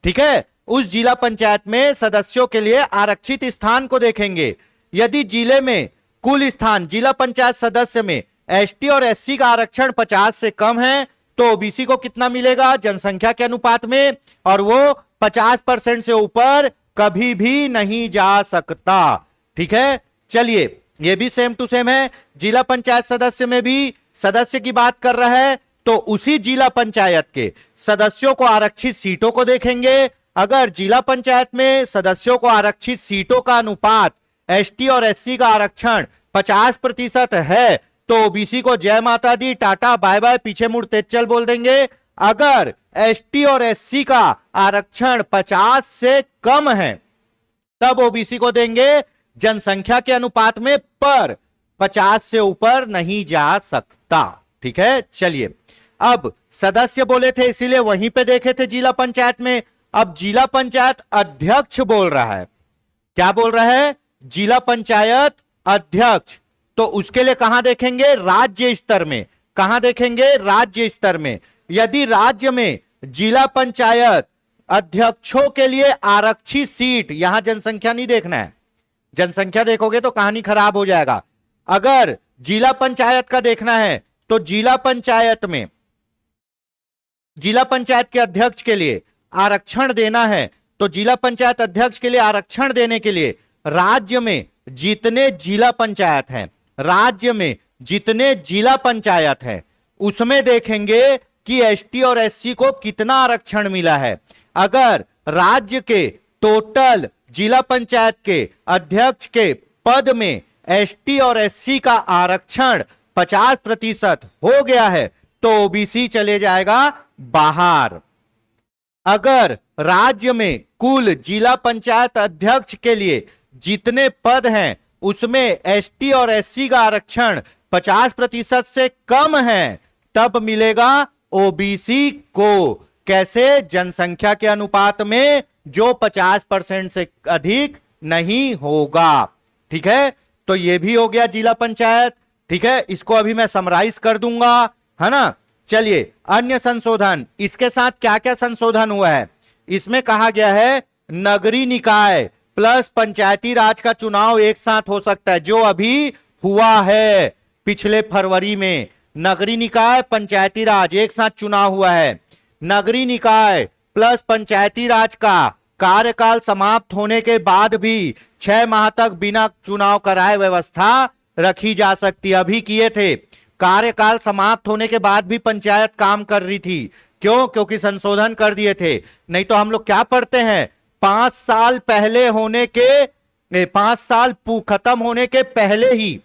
ठीक है। उस जिला पंचायत में सदस्यों के लिए आरक्षित स्थान को देखेंगे। यदि जिले में कुल स्थान जिला पंचायत सदस्य में एसटी और एससी का आरक्षण 50 से कम है तो ओबीसी को कितना मिलेगा जनसंख्या के अनुपात में, और वो 50% से ऊपर कभी भी नहीं जा सकता, ठीक है। चलिए, ये भी सेम टू सेम है। जिला पंचायत सदस्य में भी सदस्य की बात कर रहा है तो उसी जिला पंचायत के सदस्यों को आरक्षित सीटों को देखेंगे। अगर जिला पंचायत में सदस्यों को आरक्षित सीटों का अनुपात एसटी और एससी का आरक्षण 50% है तो ओबीसी को जय माता दी, टाटा बाय बाय, पीछे मुड़ तेज चल बोल देंगे। अगर एसटी और एससी का आरक्षण 50 से कम है तब ओबीसी को देंगे जनसंख्या के अनुपात में, पर 50 से ऊपर नहीं जा सकता, ठीक है। चलिए, अब सदस्य बोले थे इसीलिए वहीं पे देखे थे जिला पंचायत में। अब जिला पंचायत अध्यक्ष बोल रहा है। क्या बोल रहा है? जिला पंचायत अध्यक्ष। तो उसके लिए कहां देखेंगे? राज्य स्तर में। कहां देखेंगे? राज्य स्तर में। यदि राज्य में जिला पंचायत अध्यक्षों के लिए आरक्षित सीट, यहां जनसंख्या नहीं देखना है, जनसंख्या देखोगे तो कहानी खराब हो जाएगा। अगर जिला पंचायत का देखना है तो जिला पंचायत में जिला पंचायत के अध्यक्ष के लिए आरक्षण देना है तो जिला पंचायत अध्यक्ष के लिए आरक्षण देने के लिए राज्य में जितने जिला पंचायत हैं, राज्य में जितने जिला पंचायत हैं उसमें देखेंगे कि एसटी और एससी को कितना आरक्षण मिला है। अगर राज्य के टोटल जिला पंचायत के अध्यक्ष के पद में एसटी और एससी का आरक्षण 50% हो गया है तो ओबीसी चले जाएगा बाहर। अगर राज्य में कुल जिला पंचायत अध्यक्ष के लिए जितने पद हैं उसमें एसटी और एससी का आरक्षण 50% से कम है तब मिलेगा ओबीसी को। कैसे? जनसंख्या के अनुपात में, जो 50% से अधिक नहीं होगा, ठीक है। तो ये भी हो गया जिला पंचायत, ठीक है। इसको अभी मैं समराइज कर दूंगा, है ना। चलिए, अन्य संशोधन। इसके साथ क्या क्या संशोधन हुआ है? इसमें कहा गया है नगरीय निकाय प्लस पंचायती राज का चुनाव एक साथ हो सकता है, जो अभी हुआ है पिछले फरवरी में। नगरीय निकाय पंचायती राज एक साथ चुनाव हुआ है। नगरीय निकाय प्लस पंचायती राज का कार्यकाल समाप्त होने के बाद भी 6 माह तक बिना चुनाव कराए व्यवस्था रखी जा सकती है। अभी किए थे, कार्यकाल समाप्त होने के बाद भी पंचायत काम कर रही थी। क्यों? क्योंकि संशोधन कर दिए थे। नहीं तो हम लोग क्या पढ़ते हैं, 5 साल पहले होने के 5 साल खत्म होने के पहले ही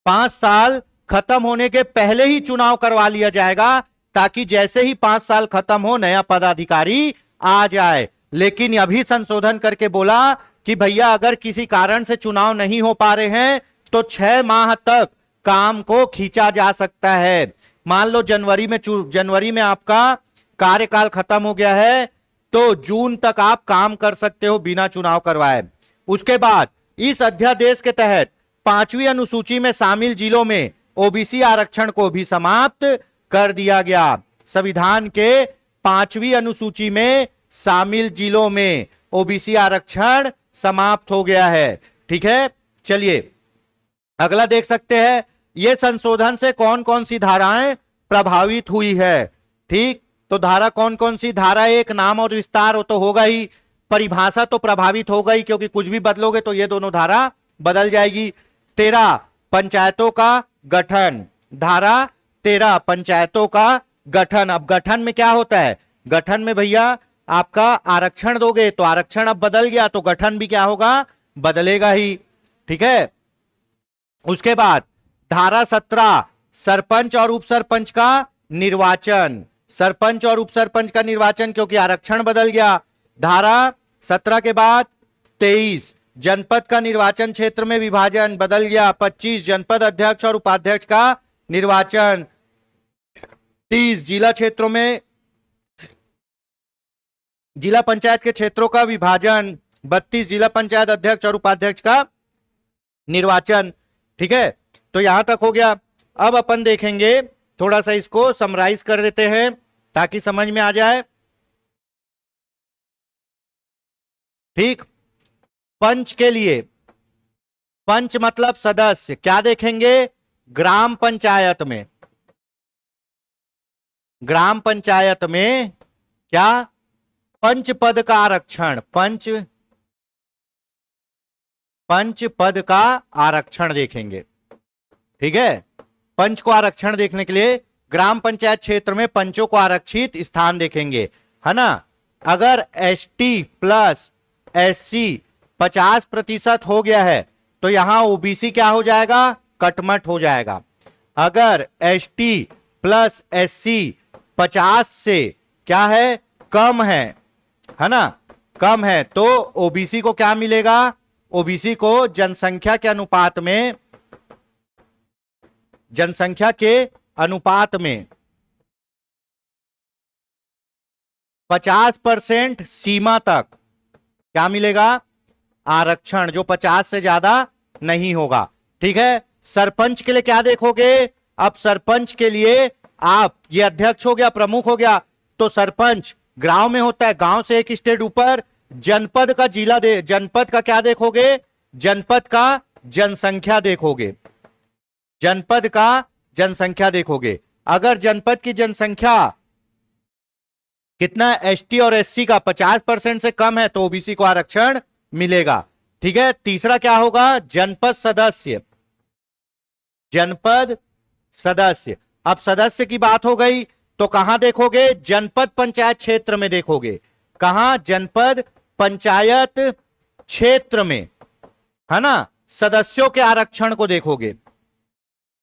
5 साल खत्म होने के पहले ही चुनाव करवा लिया जाएगा, ताकि जैसे ही 5 साल खत्म हो नया पदाधिकारी आ जाए। लेकिन अभी संशोधन करके बोला कि भैया अगर किसी कारण से चुनाव नहीं हो पा रहे हैं तो 6 माह तक काम को खींचा जा सकता है। मान लो जनवरी में आपका कार्यकाल खत्म हो गया है तो जून तक आप काम कर सकते हो बिना चुनाव करवाए। उसके बाद इस अध्यादेश के तहत 5वीं अनुसूची में शामिल जिलों में ओबीसी आरक्षण को भी समाप्त कर दिया गया। संविधान के 5वीं अनुसूची में शामिल जिलों में ओबीसी आरक्षण समाप्त हो गया है। ठीक है, चलिए अगला देख सकते हैं। यह संशोधन से कौन कौन सी धाराएं प्रभावित हुई है। ठीक, तो धारा कौन कौन सी? धारा 1 नाम और विस्तार, वो तो होगा ही। परिभाषा तो प्रभावित होगा ही, क्योंकि कुछ भी बदलोगे तो ये दोनों धारा बदल जाएगी। 13 पंचायतों का गठन, धारा 13 पंचायतों का गठन। अब गठन में क्या होता है? गठन में भैया आपका आरक्षण दोगे तो आरक्षण अब बदल गया तो गठन भी क्या होगा? बदलेगा ही। ठीक है, उसके बाद धारा 17 सरपंच और उपसरपंच का निर्वाचन, सरपंच और उपसरपंच का निर्वाचन, क्योंकि आरक्षण बदल गया। धारा 17 के बाद 23 जनपद का निर्वाचन क्षेत्र में विभाजन बदल गया। 25 जनपद अध्यक्ष और उपाध्यक्ष का निर्वाचन। 30 जिला क्षेत्रों में जिला पंचायत के क्षेत्रों का विभाजन। 32 जिला पंचायत अध्यक्ष और उपाध्यक्ष का निर्वाचन। ठीक है, तो यहां तक हो गया। अब अपन देखेंगे, थोड़ा सा इसको समराइज कर देते हैं ताकि समझ में आ जाए। ठीक, पंच के लिए, पंच मतलब सदस्य, क्या देखेंगे? ग्राम पंचायत में, ग्राम पंचायत में क्या? पंच पद का आरक्षण, पंच पद का आरक्षण देखेंगे। ठीक है, पंच को आरक्षण देखने के लिए ग्राम पंचायत क्षेत्र में पंचों को आरक्षित स्थान देखेंगे, है ना। अगर एसटी प्लस एससी 50% हो गया है तो यहां ओबीसी क्या हो जाएगा? कटमट हो जाएगा। अगर एसटी प्लस एससी 50 से क्या है? कम है ना, कम है, तो ओबीसी को क्या मिलेगा? ओबीसी को जनसंख्या के अनुपात में, जनसंख्या के अनुपात में 50% सीमा तक क्या मिलेगा? आरक्षण, जो 50 से ज्यादा नहीं होगा। ठीक है, सरपंच के लिए क्या देखोगे? अब सरपंच के लिए आप, ये अध्यक्ष हो गया, प्रमुख हो गया, तो सरपंच गांव में होता है, गांव से एक स्टेट ऊपर। जनपद का जिला जनपद का क्या देखोगे? जनपद का जनसंख्या देखोगे, जनपद का जनसंख्या देखोगे। अगर जनपद की जनसंख्या कितना? एसटी और एससी का 50% से कम है तो ओबीसी को आरक्षण मिलेगा। ठीक है, तीसरा क्या होगा? जनपद सदस्य, जनपद सदस्य। अब सदस्य की बात हो गई तो कहां देखोगे? जनपद पंचायत क्षेत्र में देखोगे। कहां? जनपद पंचायत क्षेत्र में, है ना। सदस्यों के आरक्षण को देखोगे,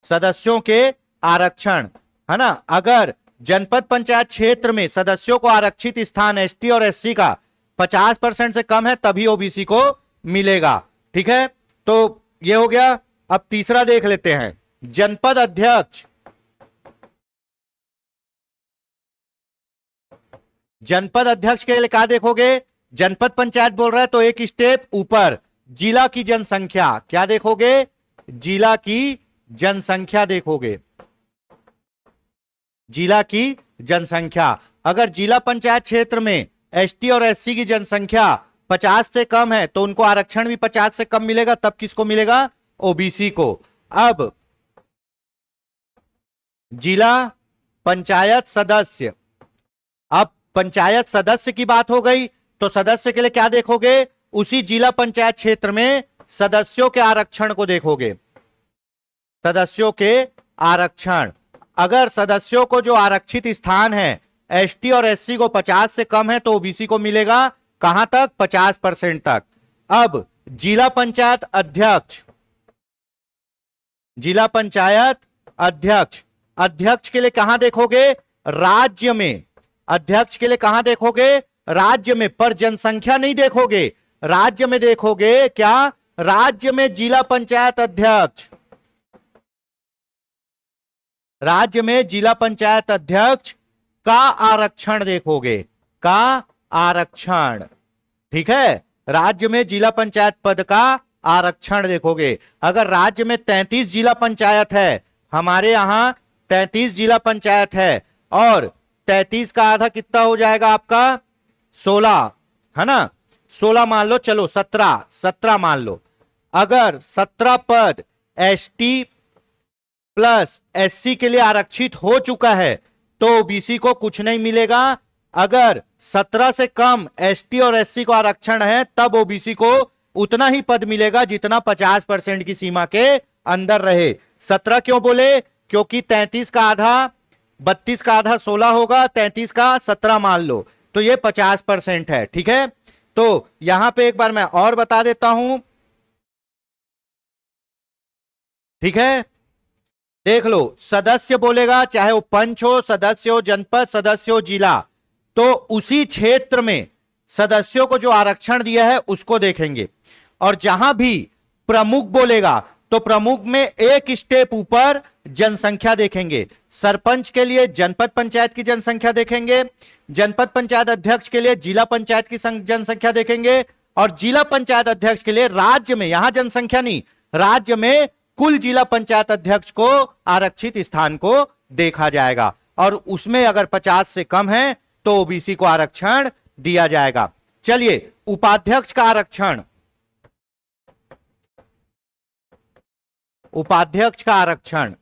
सदस्यों के आरक्षण, है ना। अगर जनपद पंचायत क्षेत्र में सदस्यों को आरक्षित स्थान एसटी और एससी का 50% से कम है तभी ओबीसी को मिलेगा। ठीक है, तो ये हो गया। अब तीसरा देख लेते हैं, जनपद अध्यक्ष। जनपद अध्यक्ष के लिए क्या देखोगे? जनपद पंचायत बोल रहा है तो एक स्टेप ऊपर जिला की जनसंख्या, क्या देखोगे? जिला की जनसंख्या देखोगे, जिला की जनसंख्या। अगर जिला पंचायत क्षेत्र में एसटी और एससी की जनसंख्या 50 से कम है तो उनको आरक्षण भी 50 से कम मिलेगा, तब किसको मिलेगा? ओबीसी को। अब जिला पंचायत सदस्य, अब पंचायत सदस्य की बात हो गई तो सदस्य के लिए क्या देखोगे? उसी जिला पंचायत क्षेत्र में सदस्यों के आरक्षण को देखोगे, सदस्यों के आरक्षण। अगर सदस्यों को जो आरक्षित स्थान है एसटी और एससी को 50 से कम है तो ओबीसी को मिलेगा कहां तक? 50% तक। अब जिला पंचायत अध्यक्ष, जिला पंचायत अध्यक्ष, अध्यक्ष के लिए कहां देखोगे? राज्य में। अध्यक्ष के लिए कहां देखोगे? राज्य में, पर जनसंख्या नहीं देखोगे, राज्य में देखोगे। क्या? राज्य में जिला पंचायत अध्यक्ष, राज्य में जिला पंचायत अध्यक्ष का आरक्षण देखोगे, का आरक्षण। ठीक है, राज्य में जिला पंचायत पद का आरक्षण देखोगे। अगर राज्य में 33 जिला पंचायत है, हमारे यहां 33 जिला पंचायत है, और 33 का आधा कितना हो जाएगा आपका? 16, है ना? 16 मान लो, चलो 17 मान लो। अगर 17 पद एसटी प्लस एससी के लिए आरक्षित हो चुका है तो ओबीसी को कुछ नहीं मिलेगा। अगर 17 से कम एसटी और एससी को आरक्षण है तब ओबीसी को उतना ही पद मिलेगा जितना 50% की सीमा के अंदर रहे। 17 क्यों बोले? क्योंकि 33 का आधा, 32 का आधा 16 होगा, 33 का 17 मान लो, तो ये 50% है। ठीक है, तो यहां पे एक बार मैं और बता देता हूं। ठीक है, देख लो, सदस्य बोलेगा, चाहे वो पंच हो, सदस्य हो जनपद, सदस्य हो जिला, तो उसी क्षेत्र में सदस्यों को जो आरक्षण दिया है उसको देखेंगे। और जहां भी प्रमुख बोलेगा तो प्रमुख में एक स्टेप ऊपर जनसंख्या देखेंगे। सरपंच के लिए जनपद पंचायत की जनसंख्या देखेंगे, जनपद पंचायत अध्यक्ष के लिए जिला पंचायत की जनसंख्या देखेंगे, और जिला पंचायत अध्यक्ष के लिए राज्य में, यहां जनसंख्या नहीं, राज्य में कुल जिला पंचायत अध्यक्ष को आरक्षित स्थान को देखा जाएगा, और उसमें अगर 50 से कम है तो ओबीसी को आरक्षण दिया जाएगा। चलिए, उपाध्यक्ष का आरक्षण, उपाध्यक्ष का आरक्षण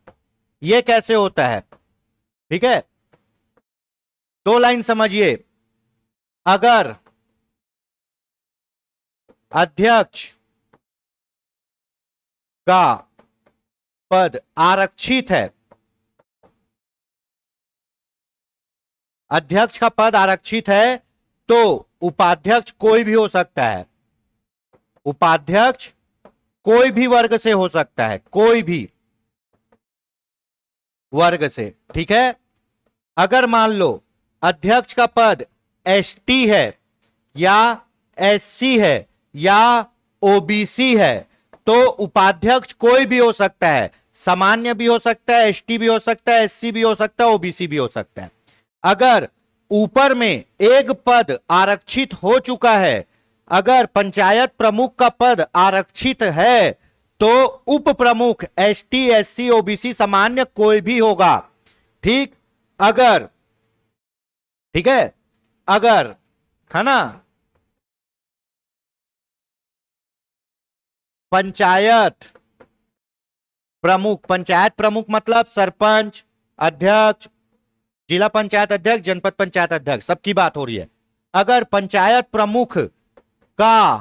यह कैसे होता है? ठीक है, 2 लाइन समझिए। अगर अध्यक्ष का पद आरक्षित है, अध्यक्ष का पद आरक्षित है तो उपाध्यक्ष कोई भी हो सकता है, उपाध्यक्ष कोई भी वर्ग से हो सकता है, कोई भी वर्ग से। ठीक है, अगर मान लो अध्यक्ष का पद एसटी है या एससी है या ओबीसी है तो उपाध्यक्ष कोई भी हो सकता है, सामान्य भी हो सकता है, एसटी भी हो सकता है, एससी भी हो सकता है, ओबीसी भी हो सकता है। अगर ऊपर में एक पद आरक्षित हो चुका है, अगर पंचायत प्रमुख का पद आरक्षित है तो उप प्रमुख एसटी, एससी, ओबीसी, सामान्य कोई भी होगा। ठीक, अगर, ठीक है, अगर, है ना, पंचायत प्रमुख, पंचायत प्रमुख मतलब सरपंच, अध्यक्ष, जिला पंचायत अध्यक्ष, जनपद पंचायत अध्यक्ष, सबकी बात हो रही है। अगर पंचायत प्रमुख का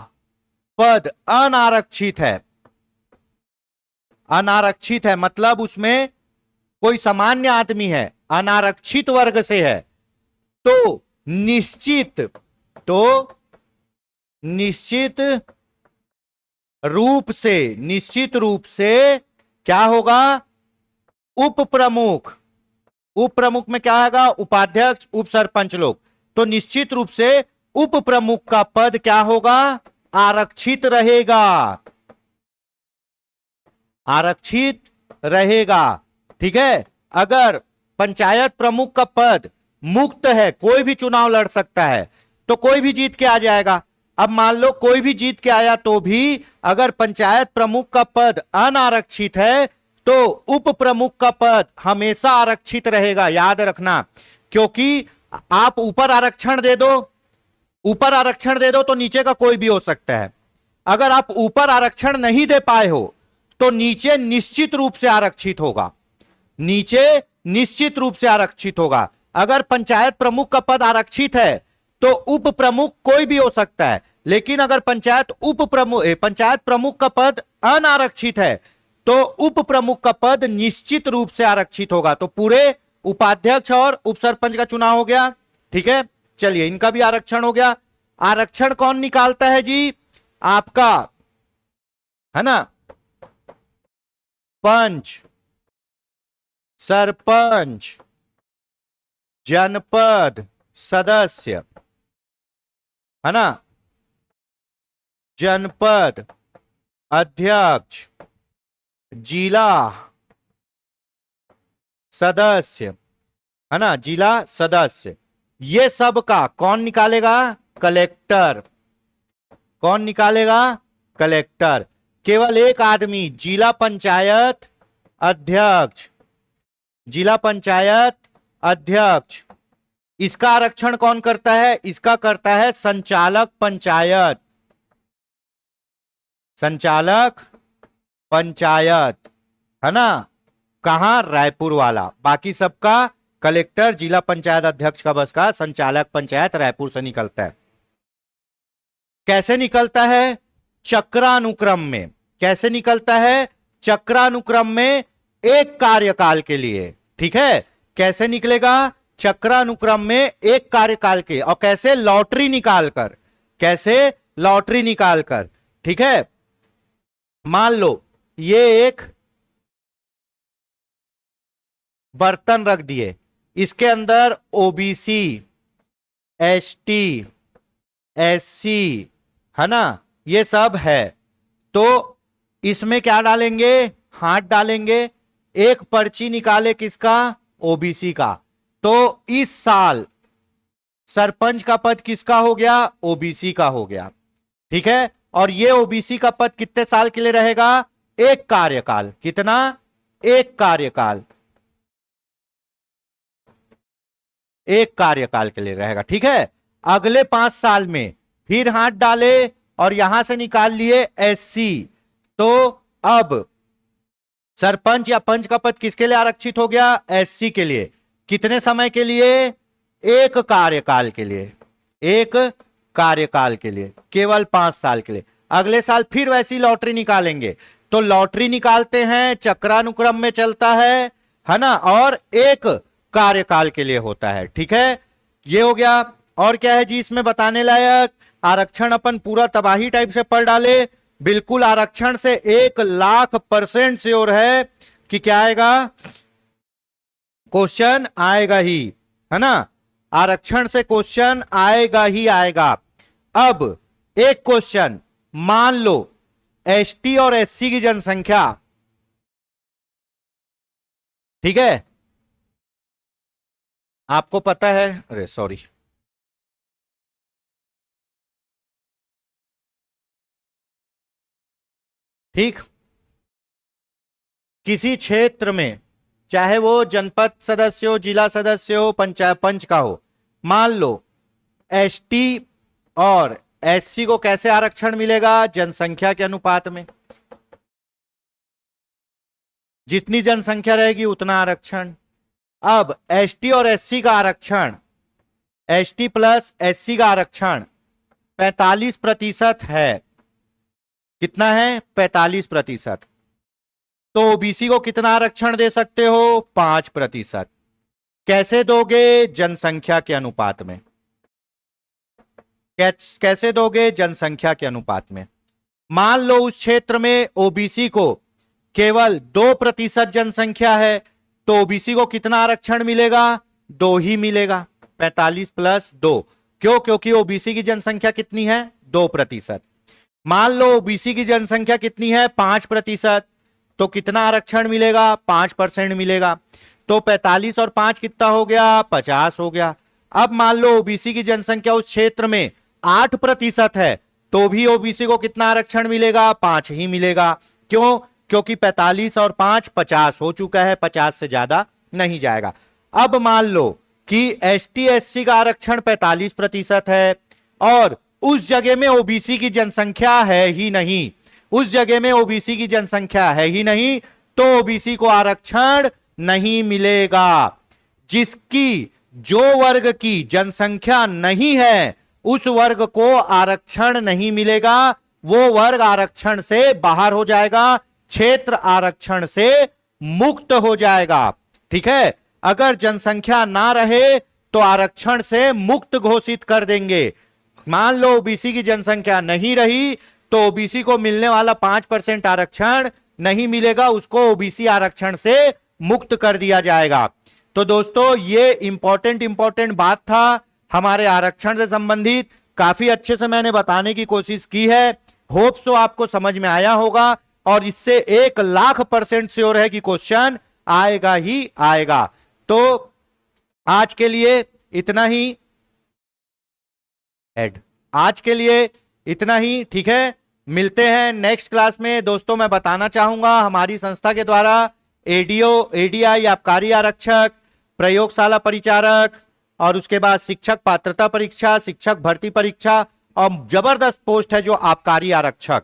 पद अनारक्षित है, अनारक्षित है मतलब उसमें कोई सामान्य आदमी है, अनारक्षित वर्ग से है, तो निश्चित, तो निश्चित रूप से, निश्चित रूप से क्या होगा? उप प्रमुख, उप प्रमुख में क्या आएगा? उपाध्यक्ष, उप सरपंच लोग, तो निश्चित रूप से उप प्रमुख का पद क्या होगा? आरक्षित रहेगा, आरक्षित रहेगा। ठीक है, अगर पंचायत प्रमुख का पद मुक्त है, कोई भी चुनाव लड़ सकता है, तो कोई भी जीत के आ जाएगा। अब मान लो कोई भी जीत के आया तो भी अगर पंचायत प्रमुख का पद अनारक्षित है तो उप प्रमुख का पद हमेशा आरक्षित रहेगा, याद रखना। क्योंकि आप ऊपर आरक्षण दे दो, ऊपर आरक्षण दे दो तो नीचे का कोई भी हो सकता है। अगर आप ऊपर आरक्षण नहीं दे पाए हो तो नीचे निश्चित रूप से आरक्षित होगा, नीचे निश्चित रूप से आरक्षित होगा। अगर पंचायत प्रमुख का पद आरक्षित है तो उप प्रमुख कोई भी हो सकता है, लेकिन अगर पंचायत प्रमुख का पद अनारक्षित है तो उप प्रमुख का पद निश्चित रूप से आरक्षित होगा। तो पूरे उपाध्यक्ष और उप सरपंच का चुनाव हो गया। ठीक है, चलिए इनका भी आरक्षण हो गया। आरक्षण कौन निकालता है जी? आपका है ना, पंच, सरपंच, जनपद सदस्य, है ना, जनपद अध्यक्ष, जिला सदस्य, है ना, जिला सदस्य, ये सब का कौन निकालेगा? कलेक्टर। कौन निकालेगा? कलेक्टर। केवल एक आदमी, जिला पंचायत अध्यक्ष, जिला पंचायत अध्यक्ष, इसका आरक्षण कौन करता है? इसका करता है संचालक पंचायत, संचालक पंचायत, है ना, कहां? रायपुर वाला। बाकी सबका कलेक्टर, जिला पंचायत अध्यक्ष का बस का, संचालक पंचायत रायपुर से निकलता है। कैसे निकलता है? चक्रानुक्रम में। कैसे निकलता है? चक्रानुक्रम में, एक कार्यकाल के लिए। ठीक है, कैसे निकलेगा? चक्रानुक्रम में एक कार्यकाल के। और कैसे? लॉटरी निकालकर। कैसे? लॉटरी निकालकर। ठीक है, मान लो ये एक बर्तन रख दिए, इसके अंदर ओबीसी, एसटी, एससी, है ना, ये सब है। तो इसमें क्या डालेंगे? हाथ डालेंगे, एक पर्ची निकाले किसका? ओबीसी का। तो इस साल सरपंच का पद किसका हो गया? ओबीसी का हो गया। ठीक है, और ये ओबीसी का पद कितने साल के लिए रहेगा? एक कार्यकाल। कितना? एक कार्यकाल, एक कार्यकाल के लिए रहेगा। ठीक है, अगले 5 साल में फिर हाथ डाले और यहां से निकाल लिए एससी, तो अब सरपंच या पंच का पद किसके लिए आरक्षित हो गया? एससी के लिए। कितने समय के लिए? एक कार्यकाल के लिए, एक कार्यकाल के लिए, केवल 5 साल के लिए। अगले साल फिर वैसी लॉटरी निकालेंगे। तो लॉटरी निकालते हैं, चक्रानुक्रम में चलता है ना, और एक कार्यकाल के लिए होता है। ठीक है, ये हो गया। और क्या है जी इसमें बताने लायक? आरक्षण अपन पूरा तबाही टाइप से पढ़ डाले, बिल्कुल आरक्षण से 1,00,000% श्योर है कि क्या आएगा? क्वेश्चन आएगा ही, है ना, आरक्षण से क्वेश्चन आएगा ही आएगा। अब एक क्वेश्चन, मान लो एसटी और एससी की जनसंख्या, ठीक है, आपको पता है, अरे सॉरी, ठीक, किसी क्षेत्र में, चाहे वो जनपद सदस्य हो, जिला सदस्य हो, पंचायत पंच का हो, मान लो एसटी और एससी को कैसे आरक्षण मिलेगा? जनसंख्या के अनुपात में। जितनी जनसंख्या रहेगी उतना आरक्षण। अब एसटी और एससी का आरक्षण, एसटी प्लस एससी का आरक्षण 45% है। कितना है? 45%। तो ओबीसी को कितना आरक्षण दे सकते हो? 5%। कैसे दोगे? जनसंख्या के अनुपात में। कैसे दोगे? जनसंख्या के अनुपात में। मान लो उस क्षेत्र में ओबीसी को केवल 2% जनसंख्या है, तो ओबीसी को कितना आरक्षण मिलेगा? 2 ही मिलेगा। 45 + 2। क्यों? क्योंकि ओबीसी की जनसंख्या कितनी है? 2%। मान लो ओबीसी की जनसंख्या कितनी है? 5%, तो कितना आरक्षण मिलेगा? 5% मिलेगा। तो 45 और 5 कितना हो गया? 50 हो गया। अब मान लो ओबीसी की जनसंख्या उस क्षेत्र में 8% है, तो भी ओबीसी को कितना आरक्षण मिलेगा? 5 ही मिलेगा। क्यों? क्योंकि 45 और 5 50 हो चुका है, 50 से ज्यादा नहीं जाएगा। अब मान लो कि एसटी एससी का आरक्षण 45% है और उस जगह में ओबीसी की जनसंख्या है ही नहीं, उस जगह में ओबीसी की जनसंख्या है ही नहीं, तो ओबीसी को आरक्षण नहीं मिलेगा। जिसकी, जो वर्ग की जनसंख्या नहीं है, उस वर्ग को आरक्षण नहीं मिलेगा, वो वर्ग आरक्षण से बाहर हो जाएगा, क्षेत्र आरक्षण से मुक्त हो जाएगा। ठीक है, अगर जनसंख्या ना रहे तो आरक्षण से मुक्त घोषित कर देंगे। मान लो ओबीसी की जनसंख्या नहीं रही, तो ओबीसी को मिलने वाला 5% आरक्षण नहीं मिलेगा, उसको ओबीसी आरक्षण से मुक्त कर दिया जाएगा। तो दोस्तों ये इंपॉर्टेंट बात था हमारे आरक्षण से संबंधित, काफी अच्छे से मैंने बताने की कोशिश की है। होप सो आपको समझ में आया होगा और इससे 1,00,000% श्योर है कि क्वेश्चन आएगा ही आएगा। तो आज के लिए इतना ही आज के लिए इतना ही, ठीक है। मिलते हैं नेक्स्ट क्लास में। दोस्तों मैं बताना चाहूंगा हमारी संस्था के द्वारा एडीआई आबकारी आरक्षक, प्रयोगशाला परिचारक और उसके बाद शिक्षक पात्रता परीक्षा, शिक्षक भर्ती परीक्षा और जबरदस्त पोस्ट है जो आबकारी आरक्षक।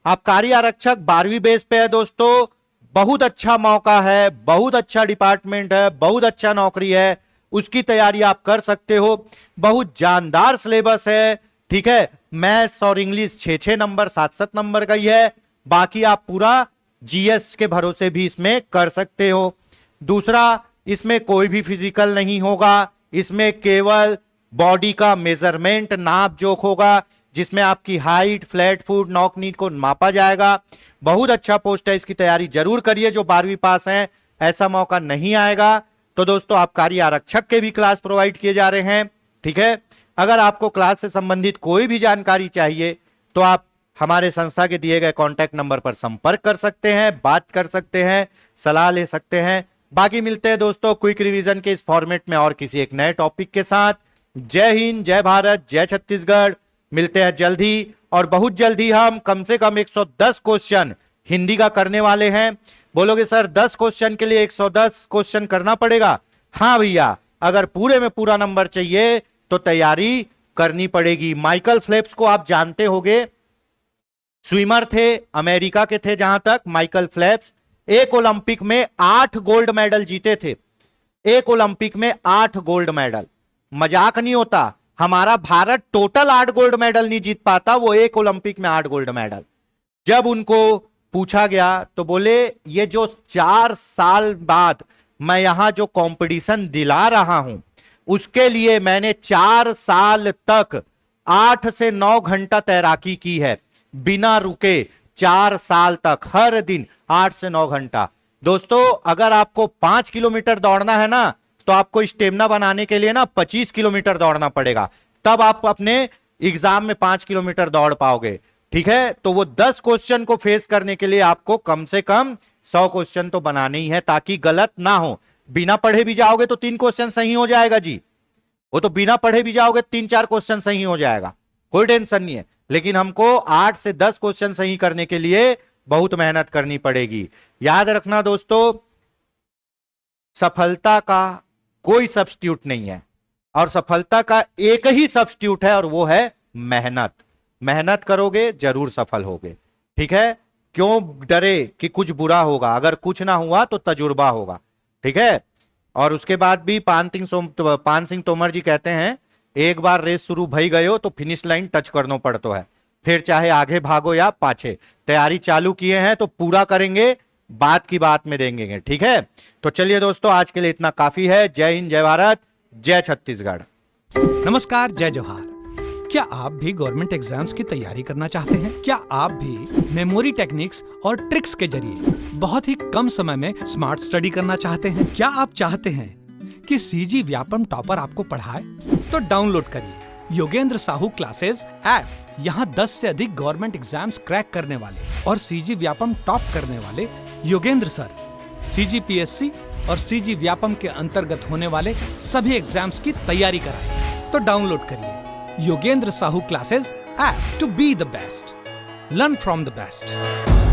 आबकारी आरक्षक 12वीं बेस पे है दोस्तों, बहुत अच्छा मौका है, बहुत अच्छा डिपार्टमेंट है, बहुत अच्छा नौकरी है, उसकी तैयारी आप कर सकते हो। बहुत जानदार सिलेबस है, ठीक है। मैथ्स और इंग्लिश 6-6 नंबर 7-7 नंबर का ही है, बाकी आप पूरा जीएस के भरोसे भी इसमें कर सकते हो। दूसरा, इसमें कोई भी फिजिकल नहीं होगा, इसमें केवल बॉडी का मेजरमेंट नाप जोख होगा, जिसमें आपकी height, flat foot, knock need को मापा जाएगा। बहुत अच्छा पोस्ट है, इसकी तैयारी जरूर करिए जो 12वीं पास हैं, ऐसा मौका नहीं आएगा। तो दोस्तों आबकारी आरक्षक के भी क्लास प्रोवाइड किए जा रहे हैं, ठीक है। अगर आपको क्लास से संबंधित कोई भी जानकारी चाहिए तो आप हमारे संस्था के दिए गए कॉन्टैक्ट नंबर पर संपर्क कर सकते हैं, बात कर सकते हैं, सलाह ले सकते हैं। बाकी मिलते हैं दोस्तों क्विक रिवीजन के इस फॉर्मेट में और किसी एक नए टॉपिक के साथ। जय हिंद, जय भारत, जय छत्तीसगढ़। मिलते हैं जल्द ही, और बहुत जल्द ही हम कम से कम 110 क्वेश्चन हिंदी का करने वाले हैं। बोलोगे सर 10 क्वेश्चन के लिए 110 क्वेश्चन करना पड़ेगा? हाँ भैया, अगर पूरे में पूरा नंबर चाहिए तो तैयारी करनी पड़ेगी। माइकल फेल्प्स को आप जानते होंगे, स्विमर थे, अमेरिका के थे जहां तक माइकल फेल्प्स। एक ओलंपिक में 8 गोल्ड मेडल जीते थे, एक ओलंपिक में 8 गोल्ड मेडल, मजाक नहीं होता। हमारा भारत टोटल 8 गोल्ड मेडल नहीं जीत पाता, वो एक ओलंपिक में 8 गोल्ड मेडल। जब उनको पूछा गया तो बोले ये जो 4 साल बाद मैं यहां जो कंपटीशन दिला रहा हूं उसके लिए मैंने 4 साल तक 8 से 9 घंटा तैराकी की है, बिना रुके 4 साल तक, हर दिन 8 से 9 घंटा। दोस्तों अगर आपको 5 किलोमीटर दौड़ना है ना, तो आपको स्टेमिना बनाने के लिए ना 25 किलोमीटर दौड़ना पड़ेगा, तब आप अपने एग्जाम में 5 किलोमीटर दौड़ पाओगे, ठीक है। तो वो 10 क्वेश्चन को फेस करने के लिए आपको कम से कम 100 क्वेश्चन तो बनाने ही है, ताकि गलत ना हो। बिना पढ़े भी जाओगे तो 3 क्वेश्चन सही हो जाएगा जी, वो तो बिना पढ़े भी जाओगे 3-4 क्वेश्चन सही हो जाएगा, कोई टेंशन नहीं है। लेकिन हमको 8 से 10 क्वेश्चन सही करने के लिए बहुत मेहनत करनी पड़ेगी। याद रखना दोस्तों, सफलता का कोई सब्स्टिट्यूट नहीं है, और सफलता का एक ही सब्स्टिट्यूट है और वो है मेहनत। मेहनत करोगे जरूर सफल होगे, ठीक है। क्यों डरे कि कुछ बुरा होगा, अगर कुछ ना हुआ तो तजुर्बा होगा, ठीक है। और उसके बाद भी पान सिंह तोमर जी कहते हैं, एक बार रेस शुरू भई गयो तो फिनिश लाइन टच करना पड़तो है, फिर चाहे आगे भागो या पाछे। तैयारी चालू किए हैं तो पूरा करेंगे, बात की बात में देंगे, ठीक है। तो चलिए दोस्तों आज के लिए इतना काफी है। जय हिंद, जय भारत, जय छत्तीसगढ़। नमस्कार, जय जोहार। क्या आप भी गवर्नमेंट एग्जाम्स की तैयारी करना चाहते हैं? क्या आप भी मेमोरी टेक्निक्स और ट्रिक्स के जरिए बहुत ही कम समय में स्मार्ट स्टडी करना चाहते हैं? क्या आप चाहते हैं कि सीजी व्यापम टॉपर आपको पढ़ाए? तो डाउनलोड करिए योगेंद्र साहू क्लासेस ऐप। यहाँ 10 से अधिक गवर्नमेंट एग्जाम्स क्रैक करने वाले और सीजी व्यापम टॉप करने वाले योगेंद्र सर सीजीपीएससी और सीजी व्यापम के अंतर्गत होने वाले सभी एग्जाम्स की तैयारी कराए। तो डाउनलोड करिए Yogendra Sahu classes app to be the best, learn from the best.